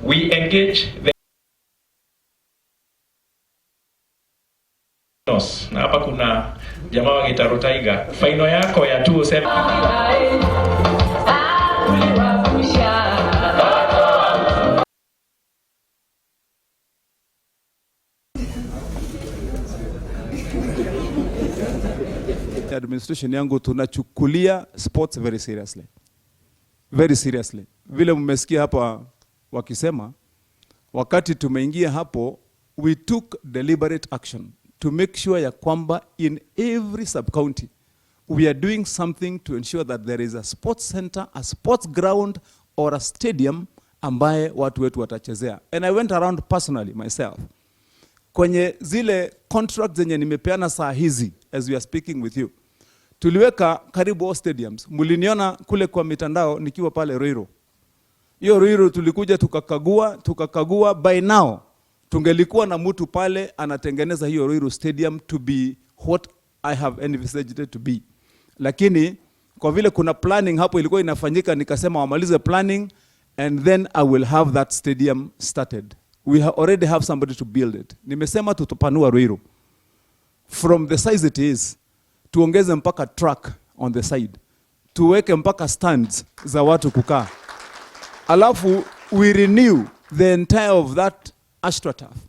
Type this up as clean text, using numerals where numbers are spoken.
we engage the na hapa kuna jamaa wa Gitaro Tiger. Final yako ya 207 administration yangu tunachukulia sports very seriously. Very seriously. Vile mmesikia hapa wakisema, wakati tumeingia hapo, we took deliberate action to make sure ya kwamba in every sub-county, we are doing something to ensure that there is a sports center, a sports ground, or a stadium ambaye watu wetu watachezea. And I went around personally myself. Kwenye zile contracts zenye nimepeana saa hizi, as we are speaking with you, tuliweka karibu all stadiums. Muliniona kule kwa mitandao nikiwa pale Ruiru. Hiyo Ruiru tulikuja tukakagua, by now tungelikuwa na mtu pale anatengeneza hiyo Ruiru stadium to be what I have envisaged it to be. Lakini kwa vile kuna planning hapo ilikuwa inafanyika, nikasema wamalize planning and then I will have that stadium started. We already have somebody to build it. Nimesema tutapanua Ruiru. From the size it is, tuongeze mpaka track on the side. Tuweke mpaka stands za watu kukaa. Alafu we renew the entire of that AstroTurf.